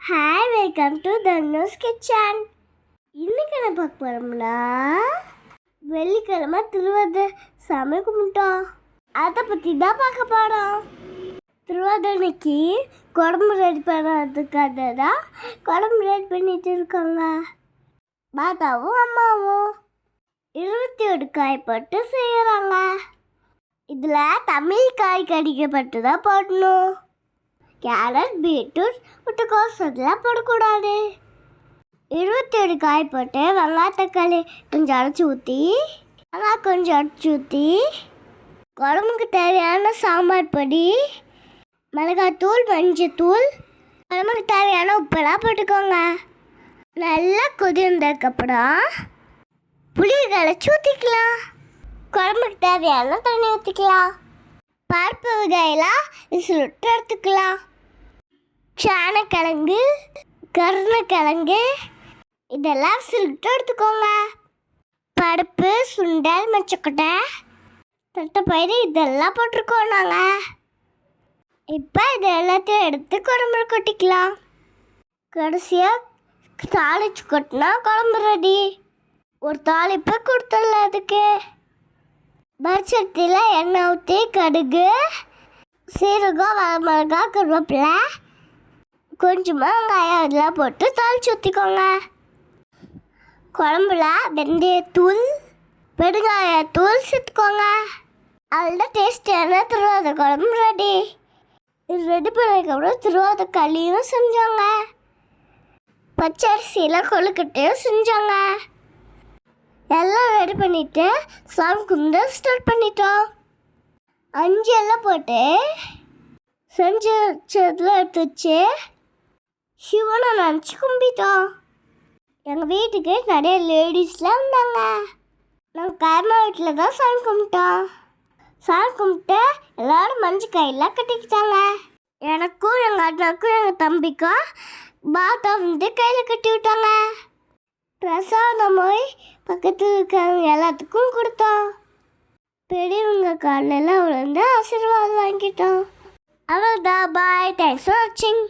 Hi, welcome to Dhanush kitchen. இன்னைக்கு என்ன பார்க்க போகிறோம்னா, வெள்ளிக்கிழமை திருவாதிரை சாமி கும்பிட்டோம். அதை பற்றி தான் பார்க்க போகிறோம். திருவாதிரைக்கு குழம்பு ரெடி பண்ணுறதுக்காக தான் குழம்பு ரெடி பண்ணிட்டு இருக்காங்க. பாத்தாவும் அம்மாவும் 21 காய் போட்டு செய்கிறாங்க. இதில் தமிழ் காய் கடிக்கப்பட்டு தான் போடணும். கேரட், பீட்ரூட், முட்டைக்கோஸ் அதெல்லாம் போடக்கூடாது. 21 காய் போட்டு வெங்காய தக்காளி கொஞ்சம் அரைச்சி ஊற்றி வெங்காயம் கொஞ்சம் அரைச்சி ஊற்றி குழம்புக்கு தேவையான சாம்பார் பொடி, மிளகாத்தூள், மஞ்சத்தூள், குழம்புக்கு தேவையான உப்பெல்லாம் போட்டுக்கோங்க. நல்லா கொதிந்ததுக்கப்புறம் புளி கரைச்சி ஊற்றிக்கலாம். குழம்புக்கு தேவையான தண்ணி ஊற்றிக்கலாம். பருப்பு வகையெல்லாம் விசில் விட்டு எடுத்துக்கலாம். சேனக்கிழங்கு, கருணக்கிழங்கு இதெல்லாம் விசில் விட்டு எடுத்துக்கோங்க. பருப்பு, சுண்டல், மச்சக்கொட்டை, தட்டைப்பயிறு இதெல்லாம் போட்டிருக்கோம் நாங்கள். இப்போ இது எல்லாத்தையும் எடுத்து குழம்புல கொட்டிக்கலாம். கடைசியாக தாளிச்சு கொட்டினா குழம்பு ரெடி. ஒரு தாளிப்பு கொடுத்துடலாம். அதுக்கு பரிசட்டியில் எண்ணெய் ஊற்றி கடுகு, சீரகம், வரமிளகா, கருவேப்பிலை, கொஞ்சமாக வெங்காயம் இதெல்லாம் போட்டு தாளிச்சு ஊற்றிக்கோங்க. குழம்புல வெந்தயத்தூள், பெருங்காயத்தூள் சேர்த்துக்கோங்க. அதில் டேஸ்டியான திருவாதிரை குழம்பு ரெடி. இது ரெடி பண்ணதுக்கப்புறம் திருவாதிரை களியும் செஞ்சாங்க. பச்சரிசியில் கொழுக்கட்டையும் செஞ்சாங்க. எல்லாம் ரெடி பண்ணிவிட்டு சாமி கும்பிட ஸ்டார்ட் பண்ணிட்டோம். 5 எல்லாம் போட்டு செஞ்சு வச்சதில் எடுத்து வச்சு சிவனை நினச்சி கும்பிட்டோம். எங்கள் வீட்டுக்கு நிறைய லேடிஸ்லாம் வந்தாங்க. நாங்கள் கர்மா வீட்டில் தான் சாமி கும்பிட்டோம். சாமி கும்பிட்டு எல்லோரும் மஞ்சள் கையெல்லாம் கட்டிக்கிட்டாங்க. எனக்கும் எங்கள் அண்ணாக்கும் எங்கள் தம்பிக்கும் பாத்தா வந்து கையில் கட்டி விட்டாங்க. பிரசாதமாய் பக்கத்தில் இருக்கிறவங்க எல்லாத்துக்கும் கொடுத்தோம். பெரியவங்க காலெல்லாம் விழுந்து ஆசீர்வாதம் வாங்கிட்டோம். அவ்வளோதான். பாய். தேங்க்ஸ் ஃபார் வாட்சிங்.